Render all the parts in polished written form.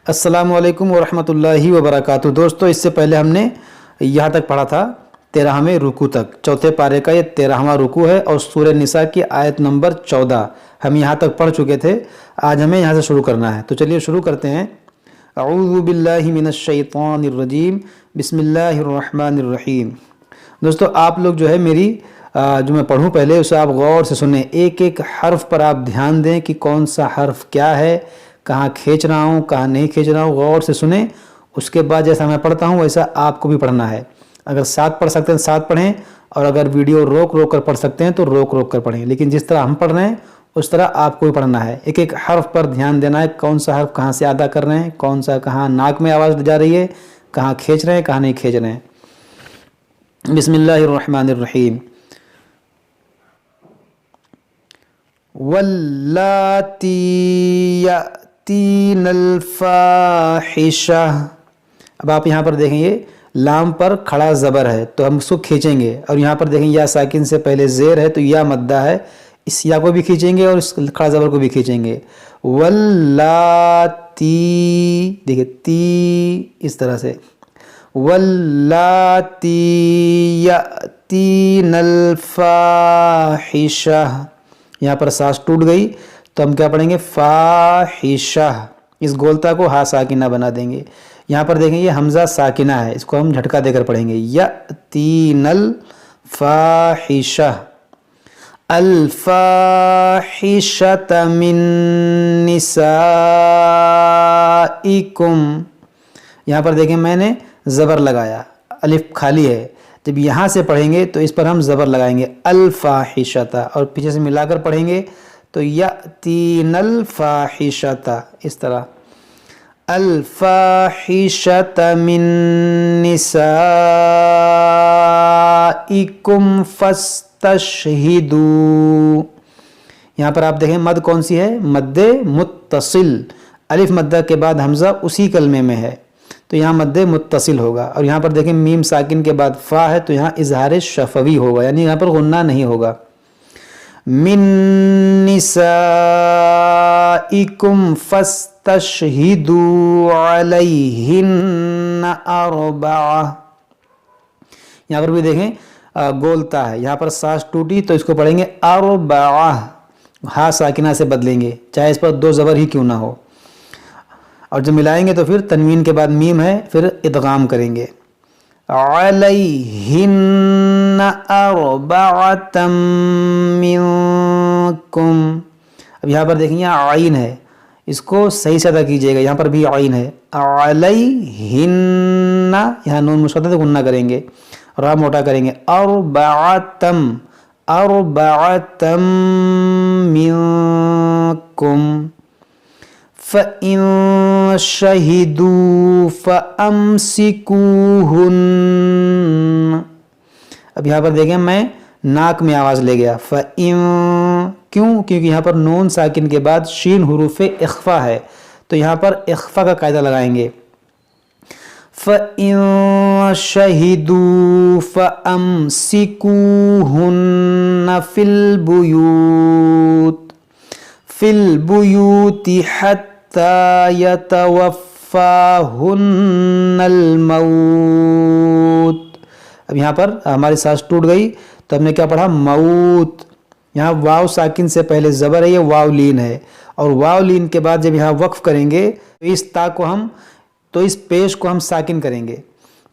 السلام علیکم ورحمۃ اللہ وبرکاتہ۔ دوستو، اس سے پہلے ہم نے یہاں تک پڑھا تھا 13ویں رکوع تک، چوتھے پارے کا یہ 13واں رکوع ہے اور سورہ نساء کی آیت نمبر 14 ہم یہاں تک پڑھ چکے تھے۔ آج ہمیں یہاں سے شروع کرنا ہے، تو چلیے شروع کرتے ہیں۔ اعوذ باللہ من الشیطان الرجیم، بسم اللہ الرحمن الرحیم۔ دوستو، آپ لوگ جو ہے میری جو میں پڑھوں پہلے اسے آپ غور سے سنیں، ایک ایک حرف پر آپ دھیان دیں کہ کون سا حرف کیا ہے، کہاں کھینچ رہا ہوں کہاں نہیں کھینچ رہا ہوں، غور سے سنیں۔ اس کے بعد جیسا میں پڑھتا ہوں ویسا آپ کو بھی پڑھنا ہے۔ اگر ساتھ پڑھ سکتے ہیں ساتھ پڑھیں، اور اگر ویڈیو روک روک کر پڑھ سکتے ہیں تو روک روک کر پڑھیں، لیکن جس طرح ہم پڑھ رہے ہیں اس طرح آپ کو بھی پڑھنا ہے۔ ایک ایک حرف پر دھیان دینا ہے، کون سا حرف کہاں سے ادا کر رہے ہیں، کون سا کہاں ناک میں آواز جا رہی ہے، کہاں کھینچ رہے ہیں کہاں نہیں کھینچ رہے ہیں۔ بسم اللہ الرحمن الرحیم۔ واللاتی یأتین الفاحشہ۔ اب آپ یہاں پر دیکھیں، یہ لام پر کھڑا زبر ہے تو ہم اس کو کھینچیں گے، اور یہاں پر دیکھیں یا ساکن سے پہلے زیر ہے تو یا مدہ ہے، اس یا کو بھی کھینچیں گے اور اس کھڑا زبر کو بھی کھینچیں گے۔ واللاتی، دیکھیں تی اس طرح سے، واللاتی یأتین الفاحشہ، یہاں پر سانس ٹوٹ گئی تو ہم کیا پڑھیں گے؟ فاحشہ، اس گولتا کو ہا ساکنہ بنا دیں گے۔ یہاں پر دیکھیں یہ حمزہ ساکنہ ہے، اس کو ہم جھٹکا دے کر پڑھیں گے، یأتین الفاحشہ، الفاحشۃ من نسائکم۔ یہاں پر دیکھیں میں نے زبر لگایا، الف خالی ہے، جب یہاں سے پڑھیں گے تو اس پر ہم زبر لگائیں گے الفاحشۃ، اور پیچھے سے ملا کر پڑھیں گے تو یأتین الفاحشۃ، اس طرح الفاحشۃ من نسائکم فاستشہدوا۔ یہاں پر آپ دیکھیں مد کون سی ہے؟ مد متصل، الف مدہ کے بعد حمزہ اسی کلمے میں ہے تو یہاں مد متصل ہوگا، اور یہاں پر دیکھیں میم ساکن کے بعد فا ہے تو یہاں اظہار شفوی ہوگا، یعنی یہاں پر غنہ نہیں ہوگا۔ من نسائکم فاستشہدوا علیہن اربعہ۔ یہاں پر بھی دیکھیں گولتا ہے، یہاں پر سانس ٹوٹی تو اس کو پڑھیں گے اربعہ، ہا ساکنہ سے بدلیں گے چاہے اس پر دو زبر ہی کیوں نہ ہو، اور جب ملائیں گے تو پھر تنوین کے بعد میم ہے، پھر ادغام کریں گے علیہن اربعۃ منکم۔ اب یہاں پر دیکھیں یہاں عین ہے، اس کو صحیح سے ادا کیجئے گا، یہاں پر بھی عین ہے، علیہن، یہاں نون مشدد غنہ کریں گے، را موٹا کریں گے، اربعۃ منکم فَإِن شَهِدُوا فَأَمْسِكُوهُنَّ۔ اب یہاں پر دیکھیں میں ناک میں آواز لے گیا، فَإِن، کیوں؟ کیونکہ یہاں پر نون ساکن کے بعد شین حروف اخفا ہے تو یہاں پر اخفا کا قاعدہ لگائیں گے، فَإِن شَهِدُوا فَأَمْسِكُوهُنَّ فِي الْبُيُوتِ حَتَّى يَتَوَفَّاهُنَّ الْمَوْتُ۔ اب یہاں پر ہماری سانس ٹوٹ گئی تو ہم نے کیا پڑھا؟ موت، یہاں واو ساکن سے پہلے زبر ہے، یہ واو لین ہے، اور واو لین کے بعد جب یہاں وقف کریں گے تو اس تا کو ہم، تو اس پیش کو ہم ساکن کریں گے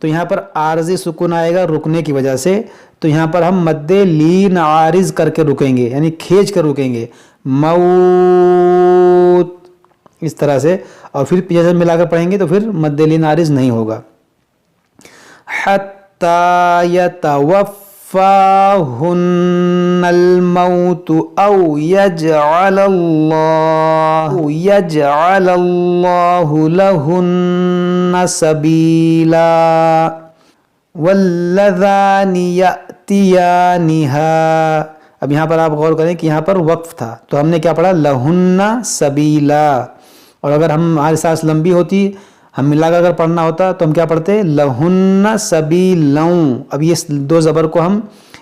تو یہاں پر عارضی سکون آئے گا رکنے کی وجہ سے، تو یہاں پر ہم مد لین عارض کر کے رکیں گے، یعنی کھینچ کر رکیں گے، موت، اس طرح سے، اور پھر پیچھے سے ملا کر پڑھیں گے تو پھر مد لین عارض نہیں ہوگا۔ حَتَّى يَتَوَفَّاهُنَّ الْمَوْتُ أَوْ يَجْعَلَ اللَّهُ لَهُنَّ سَبِيلًا وَاللَّذَانِ يَأْتِيَانِهَا۔ اب یہاں پر آپ غور کریں کہ یہاں پر وقف تھا تو ہم نے کیا پڑھا؟ لہن سبیلا، اور اگر ہماری سانس لمبی ہوتی، ہم ملا کر اگر پڑھنا ہوتا تو ہم کیا پڑھتے؟ لہن سبیلوں۔ اب یہ دو زبر کو ہم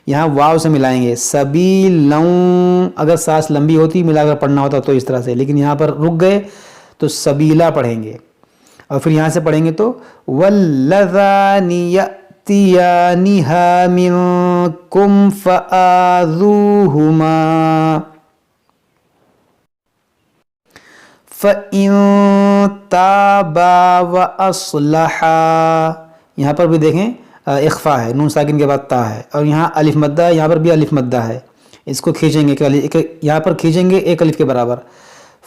یہاں واو سے ملائیں گے، سبیلوں، اگر سانس لمبی ہوتی ملا کر پڑھنا ہوتا تو اس طرح سے، لیکن یہاں پر رک گئے تو سبیلا پڑھیں گے۔ اور پھر یہاں سے پڑھیں گے تو واللذانی یأتیانہا منکم فآذوہما فَإِن تَابَا وَأَصْلَحَا. یہاں پر بھی دیکھیں اخفا ہے، نون ساکن کے بعد تا ہے، اور یہاں الف مدہ ہے، یہاں پر بھی الف مدہ ہے. اس کو کھینچیں گے یہاں پر کھینچیں گے ایک الف کے برابر.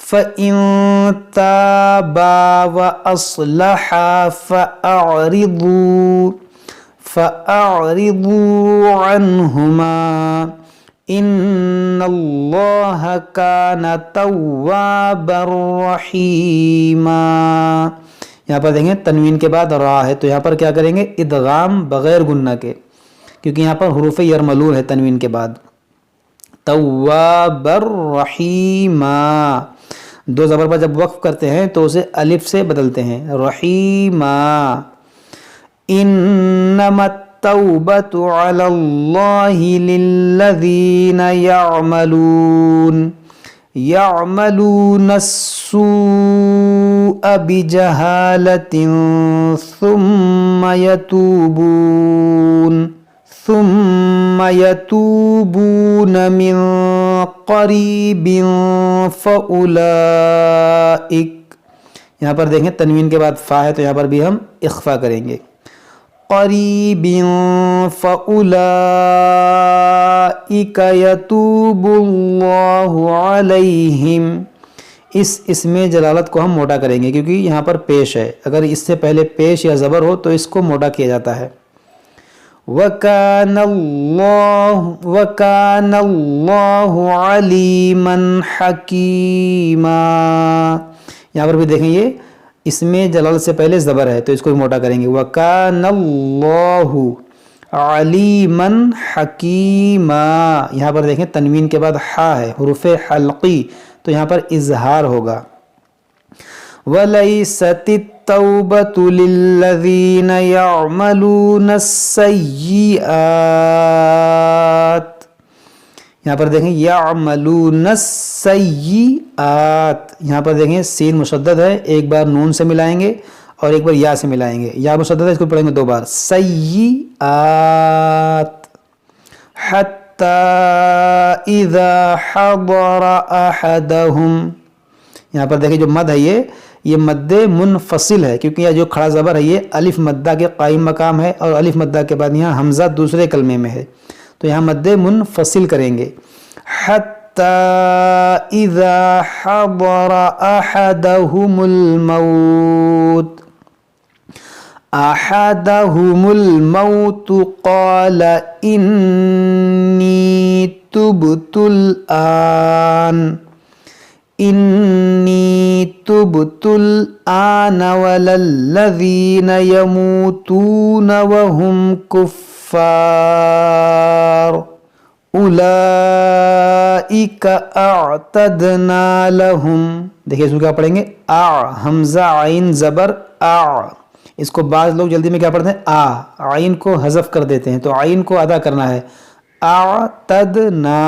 فَإِن تَابَا وَأَصْلَحَا فَأَعْرِضُوا عَنْهُمَا ان اللہ کان توابا رحیما. یہاں پر دیکھیں تنوین کے بعد را ہے، تو یہاں پر کیا کریں گے؟ ادغام بغیر گنہ کے، کیونکہ یہاں پر حروف یرملون ہے تنوین کے بعد. توابا رحیما، دو زبر پر جب وقف کرتے ہیں تو اسے الف سے بدلتے ہیں، رحیما. انما التوبة على الله للذين يعملون السوء بجهالة ثم يتوبون من قریب فأولئک. یہاں پر دیکھیں تنوین کے بعد فا ہے، تو یہاں پر بھی ہم اخفا کریں گے. قریب فأولئک یتوب اللہ علیہم. اس میں جلالت کو ہم موٹا کریں گے کیونکہ یہاں پر پیش ہے، اگر اس سے پہلے پیش یا زبر ہو تو اس کو موٹا کیا جاتا ہے. وَكَانَ اللَّهُ عَلِيمًا حَكِيمًا. یہاں پر بھی دیکھیں یہ اس میں جلال سے پہلے زبر ہے تو اس کو بھی موٹا کریں گے. وَكَانَ اللَّهُ عَلِيمًا حَكِيمًا. یہاں پر دیکھیں تنوین کے بعد حا ہے، حروف حلقی، تو یہاں پر اظہار ہوگا. وَلَيْسَتِ التَّوْبَةُ لِلَّذِينَ يَعْمَلُونَ السَّيِّئَاتِ. یہاں پر دیکھیں یعملون السیئات، یہاں پر دیکھیں سین مشدد ہے، ایک بار نون سے ملائیں گے اور ایک بار یا سے ملائیں گے. یا مشدد ہے، اس کو پڑھیں گے دو بار، سیئات. حتی اذا حضر احدہم. یہاں پر دیکھیں جو مد ہے یہ مد منفصل ہے، کیونکہ یہ جو کھڑا زبر ہے یہ الف مدہ کے قائم مقام ہے، اور الف مدہ کے بعد یہاں حمزہ دوسرے کلمے میں ہے، تو یہاں مد منفصل کریں گے. حتی اذا حضر احدہم الموت قال انی تبت الآن ولا الذین یموتون وهم کفار اولئک اعتدنا لهم. دیکھیں اس کو کیا پڑھیں گے؟ حمزہ عین زبر اس کو بعض لوگ جلدی میں کیا پڑھتے ہیں؟ عین کو حذف کر دیتے ہیں، تو عین کو ادا کرنا ہے، اعتدنا.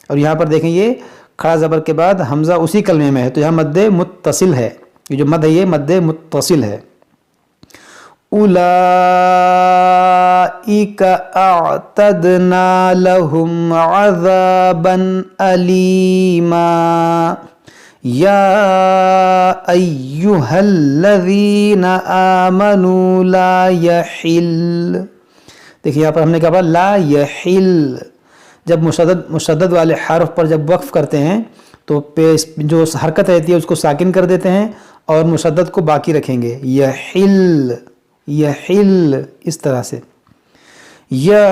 اور یہاں پر دیکھیں یہ کھڑا زبر کے بعد حمزہ اسی کلمے میں ہے، تو یہاں مد متصل ہے، یہ جو مد ہے یہ مد متصل ہے. اولئک اعتدنا لهم عذابا علیما. یا ایہا الذین آمنوا لا یحل. دیکھیں یہاں پر ہم نے کہا لا یحل، جب مشدد والے حرف پر جب وقف کرتے ہیں تو جو حرکت رہتی ہے اس کو ساکن کر دیتے ہیں اور مشدد کو باقی رکھیں گے. یحل اس طرح سے. یا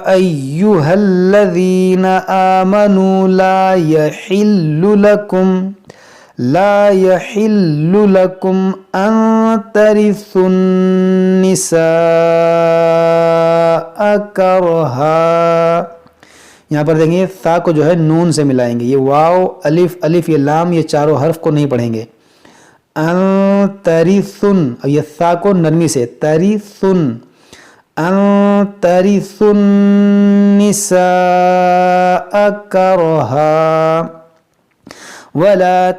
ایہا الذین آمنوا لا یحل لکم ان ترثوا النساء کرہا. یہاں پر دیکھیں تا کو جو ہے نون سے ملائیں گے، یہ واو الف یہ لام یہ چاروں حرف کو نہیں پڑھیں گے. ان ترثن، اور یہ تا کو نرمی سے ترثن، ان ترثوا النساء کرہا ولا